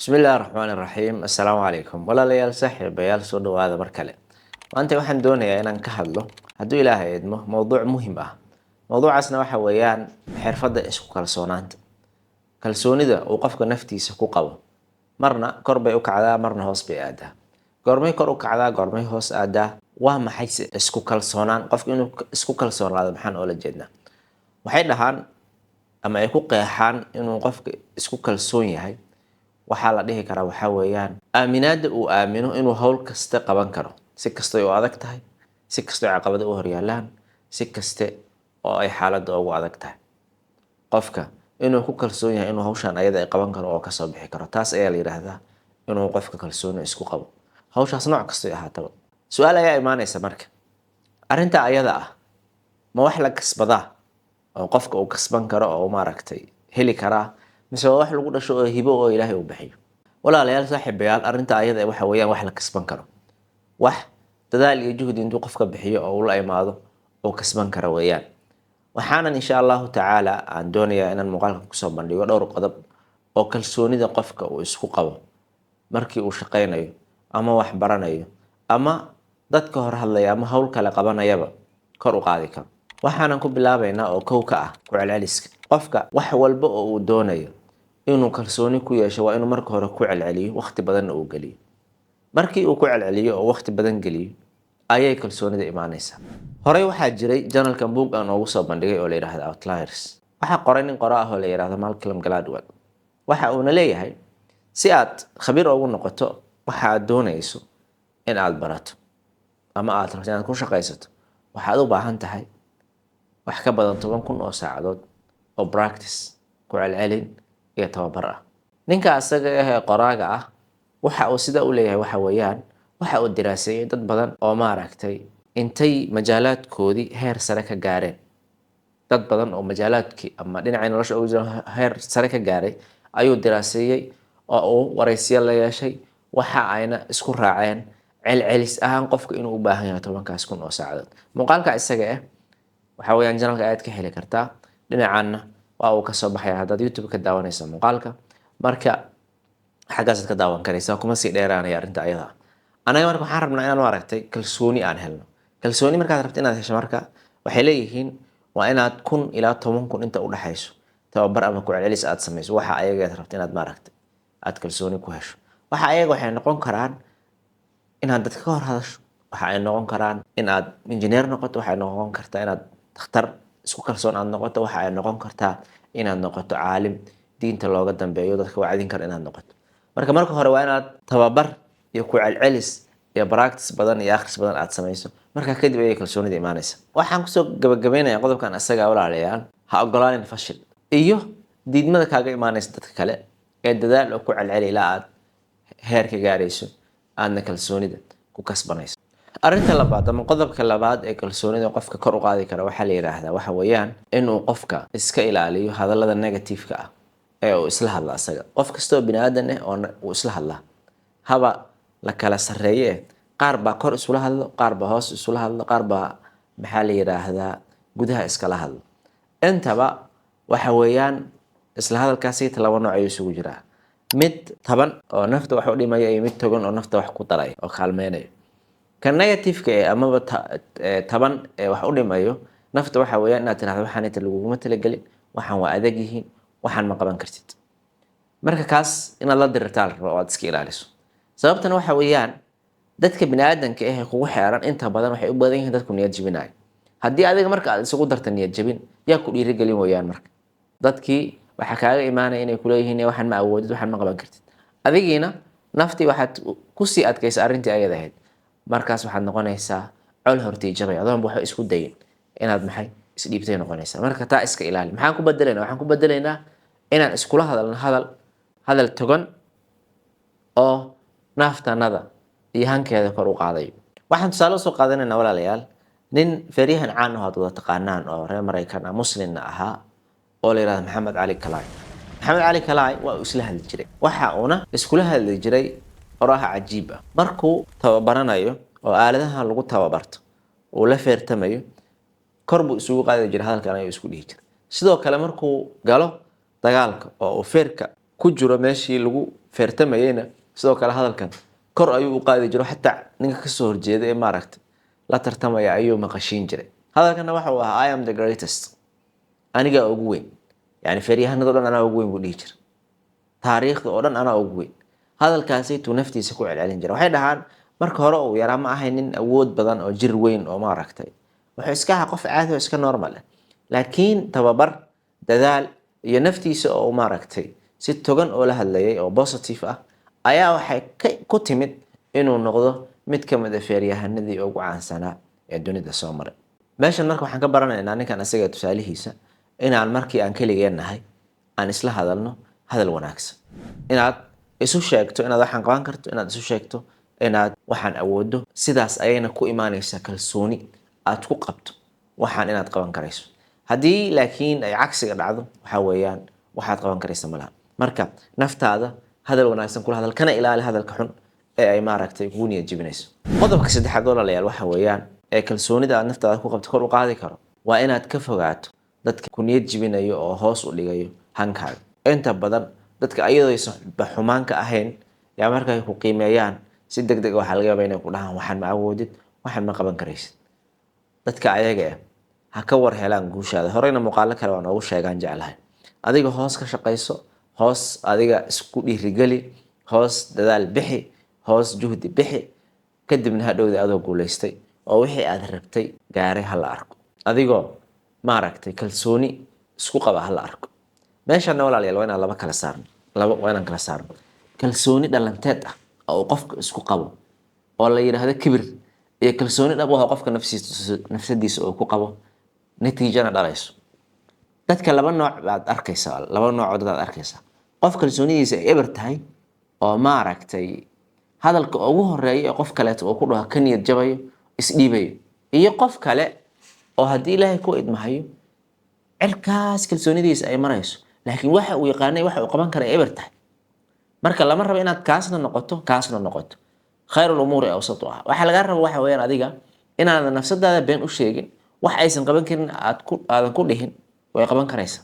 بسم الله الرحمن الرحيم السلام عليكم walaalayaal saaxiibayaal soo dhawaada mar kale maanta waxaan doonayaa inaan ka hadlo hadduu ilaahay idmo mowduuc muhiim ah mowduucaasna waxa weeyaan xirfadda isku kalsoonaanta kalsoonida uu qofka naftiisa ku qabo marna kor bay u kacdaa marna hoos bay aadaa goormay kor u kacdaa goormay hoos aadaa waa maxay isku kalsoonaan qofka inuu isku kalsoonaado maxaan oola jeednaa waxay dhahaan ama ay ku qeexaan inuu qofka isku kalsoon yahay waxaa la dhihi karaa waxaa weeyaan aaminaada uu aamino inuu hawl kasta qaban karo si kasta oo adag tahay si kasta oo caqabado u horyaalaan si kasta oo ay xaaladda ugu adag tahay qofka inuu ku kalsoon yahay inuu hawshan ayada ay qaban karo oo ka soo bixi karo taas ayaa la yiraahdaa inuu qofka kalsooni isku qabo hawshaas nooc kasta ay ahaataba su'aal ayaa imaanaysa marka arrinta ayada ah ma wax la kasbadaa oo qofka uu kasban karo oo maaragtay heli karaa mise waa wax lagu dhasho oo hibo oo ilaahay uu bixiyo walaalayaal saaxiibayaal arrinta ayada waxa weeyaan wax la kasban karo wax dadaal iyo juhdi intuu qofka bixiyo oo uu la imaado oo kasban kara weeyaan waxaanan insha allahu tacaala aan doonayaa inaan muuqaalka kusoo bandhigo dhowr qodob oo kalsoonida qofka uu isku qabo markii uu shaqaynayo ama wax baranayo ama dadka hor hadlaya ama hawl kale qabanayaba kor u qaadi karo waxaanan ku bilaabaynaa oo kow ka ah ku celceliska qofka wax walba oo uu doonayo inuu kalsooni ku yeesho waa inuu marka hore ku celceliyo waqti badanna uu geliyo markii uu ku celceliyo oo waqti badan geliyo ayay kalsoonida imaanaysaa horey waxaa jiray janalkan buug aan ugu soo bandhigay oo la yidhaahdo outliers waxaa qoray nin qora ah oo la yidhaahdo Malcolm Gladwell waxa uuna leeyahay si aad khabiir ugu noqoto waxa aad doonayso in aad barato ama aad rabto inaad ku shaqaysato waxaad u baahan tahay wax ka badan 10,000 oo saacadood oo practice ku celcelin iyo tababar ah ninka asaga ah qoraaga ah waxa uu sida u leeyahay waxa weeyaan waxa uu diraaseeyay dad badan oo maaragtay intay majaalaadkoodii heer sare ka gaareen dad badan oo majaalaadkii ama dhinaca nolosha ugu jira heer sare ka gaaray ayuu diraaseeyay oo uu wareysiyo la yeeshay waxa ayna isku raaceen celcelis ahaan qofka inuu u baahan yahay 10,000 oo saacadood muuqaalka isaga ah waxa weeyaan janalka aad ka heli kartaa dhinacaana waa uu ka soo baxaya haddaad YouTube ka daawanayso muuqaalka marka xaggaas ka daawan karaysaa kuma sii dheeraanaya arrinta ayada anaga marka waxaan rabnaa inaan aragtay kalsooni aan helno kalsooni markaad rabto inaad hesho marka waxay leeyihiin waa inaad 1,000 ilaa 10,000 inta u dhaxayso tababar ama ku celcelis aad samayso waxa ayaga aad rabto inaad maaragtay aad kalsooni ku hesho waxa ayaga waxay noqon karaan inaad dadka ka hor hadasho waxa ay noqon karaan inaad engineer noqoto waxa ay noqon kartaa inaad dhakhtar isku kalsoon aad noqoto waxa ay noqon kartaa inaad noqoto caalim diinta looga dambeeyo dadka wacdin kara inaad noqoto marka hore waa inaad tababar iyo ku celcelis iyo practice badan iyo akhris badan aad samayso marka kadib ay kalsoonida imaanaysa waxaan kusoo gabagabeynayaa qodobkan asaga walaalayaal ha ogolaanin fashil iyo diidmada kaaga imaanaysa dadka kale ee dadaal oo ku celceli ilaa aad heer ka gaarayso aadna kalsoonida ku kasbanayso arrinta labaad ama qodobka labaad ee kalsoonida qofka kor u qaadi kara waxa la yiraahdaa waxa weeyaan inuu qofka iska ilaaliyo hadallada negative-ka ah ee uu isla hadla asaga qof kasta oo bini'aadan ah oo uu isla hadla haba la kala sareeye qaar baa kor isula hadlo qaar baa hoos isula hadlo qaar baa maxaa la yiraahdaa gudaha iskala hadlo intaba waxa weeyaan isla hadalkaasi laba nooc ayuu isugu jiraa mid taban oo nafta wax u dhimaya iyo mid togan oo nafta wax ku daray oo kaalmeenayo kan negative-ka amaba taban ee wax u dhimayo nafta waxa weeyaan inaad tiraahdo waxaan inta laguguma talagelin waxaan waa adag yihiin waxaan ma qaban kartid marka kaas inaad la dirirtaa la rabo oo aad iska ilaaliso sababtana waxa weeyaan dadka bini'aadanka ah ee kugu xeeran inta badan waxay u badan yihiin dadku niyad jabinayo haddii adiga marka aad isugu darta niyad jabin yaa ku dhiirigelin weeyaan marka dadkii waxa kaaga imaanaya inay kuleeyihiin waxaan ma awoodid waxaan ma qaban kartid adigiina naftii waxaad kusii adkaysa arrintii ayada ahayd markaas waxaad noqonaysaa col hortii jabay adoon waxa isku dayin inaad maxay isdhiibtay noqonaysaa marka taa iska ilaali maxaan ku bedelaynaa waxaan ku bedelaynaa inaan iskula hadalno hadal togan oo naftanada iyo hankeeda kor u qaadayo waxaan tusaale soo qaadanaynaa walaalayaal nin fariyahan caan ah oo taqaanaan oo reer Mareykan ah muslimna ahaa oo la yiraahdo Maxamed Cali Kalaay waa isla hadli jiray waxa uuna iskula hadli jiray oraha cajiib ah markuu tababaranayo oo aaladaha lagu tababarto oo la feertamayo kor buu isugu qaadi jiray hadalkan ayuu isku dhihi jiray sidoo kale markuu galo dagaalka oo uu feerka ku jiro meeshii lagu feertamayeyna sidoo kale hadalkan kor ayuu u qaadi jiro xataa ninka kasoo horjeeda ee maaragtay la tartamaya ayuu maqashiin jiray. hadalkana waxa uu ahaa I am the greatest, aniga ugu weyn. yani feeryahanada dhan anaa ugu weyn buu dhihi jira, taariikhda oo dhan anaa ugu weyn. hadalkaasaytuu naftiisa ku celcelin jira. waxay dhahaan marka hore uu yaraa ma ahay nin awood badan oo jir weyn oo maaragtay, wuxuu iska ahaa qof caadi oo iska normal ah, laakiin tababar, dadaal iyo naftiisa oo maaragtay si togan oo la hadlayay oo positive ah ayaa waxay ku timid inuu noqdo mid ka mid ah feeryahanadii ugu caansanaa ee dunida soo maray. meeshan marka waxaan ka baranaynaa ninkan isaga tusaalihiisa inaan markii aan keligeen nahay aan isla hadalno hadal wanaagsan, inaad isu sheegto inaad waxaan qaban karto, inaad isu sheegto inaad waxaan awoodo. sidaas ayayna ku imaanaysaa kalsooni aad ku qabto waxaan inaad qaban karayso. haddii laakiin ay cagsiga dhacdo waxa weeyaan waxaad qaban karaysa malaha. marka naftaada hadal wanaagsan kula hadal, kana ilaali hadalka xun ee ay maaragtay kugu niyad jebinayso. qodobka saddexaad walaalayaal waxa weeyaan ee kalsoonida aad naftaada ku qabto kor u qaadi karo waa inaad ka fogaato dadka ku niyad jebinayo oo hoos u dhigayo hankaaga. inta badan dadka ayadooysan xumaanka ahayn yaa markay ku qiimeeyaan si degdeg waxaa laga yaabaa inay ku dhahaan waxaan ma awoodid, waxaan ma qaban karaysid. dadka ayaga ah ha ka war helaan guushaada. horeyna muuqaalo kale waa noogu sheegaan jeclahay. adiga hoos ka shaqayso, hoos adiga isku dhiirigeli, hoos dadaal bixi, hoos juhdi bixi, kadibna hadhowda adoo guulaystay oo wixii aad rabtay gaaray hala arko, adigoo maaragtay kalsooni isku qaba hala arko. meeshana walaalayaal waa inaan kala saarno kalsooni dhalanteed ah oo qofka isku qabo oo la yiraahdo kibir, iyo kalsooni dhab ah oo qofka nafsadiisa uu ku qabo natiijana dhalayso. dadka laba nooc baad arkaysaa. qof kalsoonidiisa ay eber tahay oo maaragtay hadalka ugu horeeya ee qof kaleeto uu ku dhaho ka niyad jabayo, isdhiibayo, iyo qof kale oo haddii ilaahay ku idmahayo cirkaas kalsoonidiisa ay marayso laakiin waxa uu yaqaanay waxa uu qaban kara eber tahay. marka lama rabo inaad kaasna noqoto khayrul umuuri awsatuha. waxa laga rabo waxa weeyaan adiga inaadan nafsadaada been u sheegin, wax aysan qaban karin aadan ku dhihin way qaban karaysa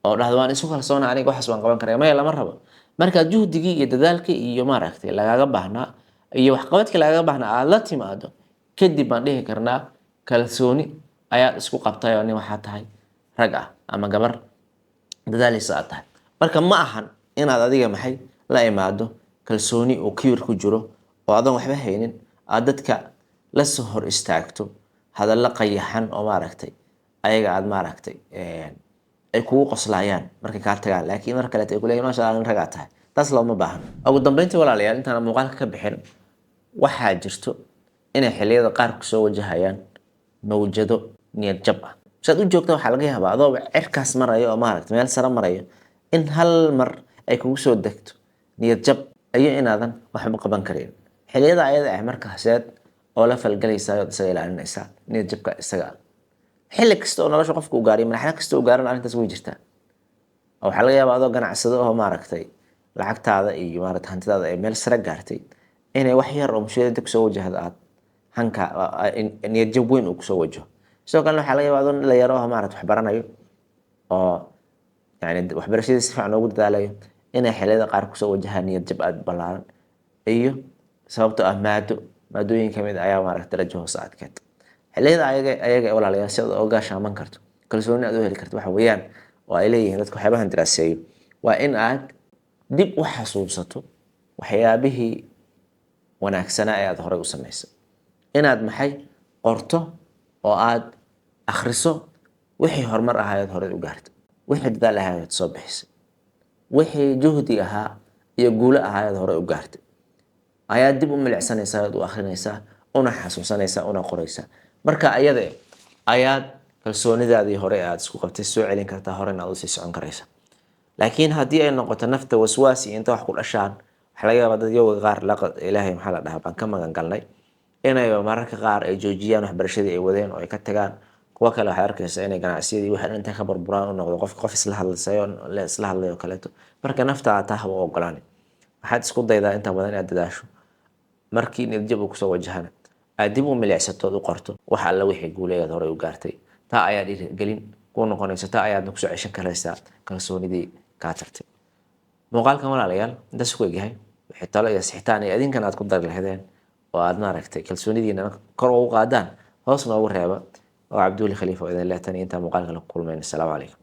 oo dhahdo waan isu kalsoona aniga waxaas waan qaban karaya. maya, lama rabo. marka juhdigii iyo dadaalkii iyo maaragtay lagaaga baahnaa iyo waxqabadkii lagaaga baahnaa aad la timaado, kadib baan dhihi karnaa kalsooni ayaad isku qabtay oo nin waxaa tahay rag ah ama gabar dadaalaysa aad tahay. marka ma ahan inaad adiga la imaado kalsooni oo kibir ku jiro oo adan waxba haynin aad dadka la soo hor istaagto hadalla qayaxan oo maaragtay ayaga aad maaragtay ay kugu qoslayaan markay kaa tagaan, laakiin mar kale ay ku leeyihiin maasha Allah ragaa tahay. taas looma baahno. ugu dambeyntii walaalayaal intaan muuqaalka ka bixin, waxaa jirto inay xilliyada qaar ku soo wajahayaan mawjado niyad jab ah. saad u joogta waxaa laga yaabaa adoo cirkaas marayo oo maaragtay meel sare marayo in hal mar ay kugu soo degto niyad jab iyo inaadan waxba qaban karin. xilliyada ayada ah markaaseed oo la falgalaysaa oo isaga ilaalinaysaa niyad jabka isaga ah. xilli kasta oo nolosha qofka u gaariyo marxalad kasta oo gaaran arrintaas way jirtaa. waxaa laga yaabaa adoo ganacsado oo maaragtay lacagtaada iyo maaragtay hantidaada ay meel sare gaartay inay wax yar oo mushkilada kusoo wajahdo aad hanka niyad jab weyn uu kusoo wajaho. sidoo kale waxaa laga yaabaa adoo la yaro oo maaragtay wax baranayo oo yani waxbarashadii si fiican ugu dadaalayo inay xilliyada qaar kusoo wajahaan niyad jab aad ballaaran, iyo sababtoo ah maadooyin kamid ayaa maaragtay darajo hoose aad keento. xilliyada ayaga walaalayaal si aad uga gaashaaman karto kalsooni aad u heli karto waxa weeyaan oo ay leeyihiin dadka waxyaabahan daraaseeyo waa in aad dib u xasuusato waxyaabihii wanaagsanaa ee aad horey u samaysay, inaad qorto oo aad akhriso wixii horumar ahaa aad horey u gaartay, wixii dadaal ahaa aad soo bixisay, wixii juhdi ahaa iyo guulo ahaa aad horey u gaartay ayaad dib u milicsanaysaa, aad u akhrinaysaa, una xasuusanaysaa, una qoraysaa. marka ayada ayaad kalsoonidaadii hore aad isku qabtay soo celin kartaa, horena aad u sii socon karaysaa. laakiin haddii ay noqoto nafta waswaasi inta wax ku dhashaan, waxa laga yaabaa dad yoga qaar ilaahay maxaa la dhahaa baan ka magan galnay inay mararka qaar ay joojiyaan waxbarashadii ay wadeen oo ay ka tagaan. kuwa kale waxaad arkaysaa inay ganacsiyadii waxay intay ka burburaan u noqdo qof isla hadlayo kaleeto. marka naftaada taa haba ogolaan. waxaad isku daydaa inta badan inaad dadaasho markii niyad jab uu kusoo wajahana aad dib u milicsatood u qorto waxa alla wixii guuleeyaad horey u gaartay. taa ayaa dhiirigelin ku noqonaysa, taa ayaadna kusoo ceshan karaysaa kalsoonidii kaa tagtay. muuqaalkan walaalayaal intaas ku egyahay wixii talo iyo sixitaan iyo idinkan aad ku dari lahaydeen oo aad maaragtay kalsoonidiina kor ugu qaadaan hoos noogu reeba oo cabduuli khaliifa oo idin leetan intaa muuqaalka la kulmayna. Assalaamu calaykum.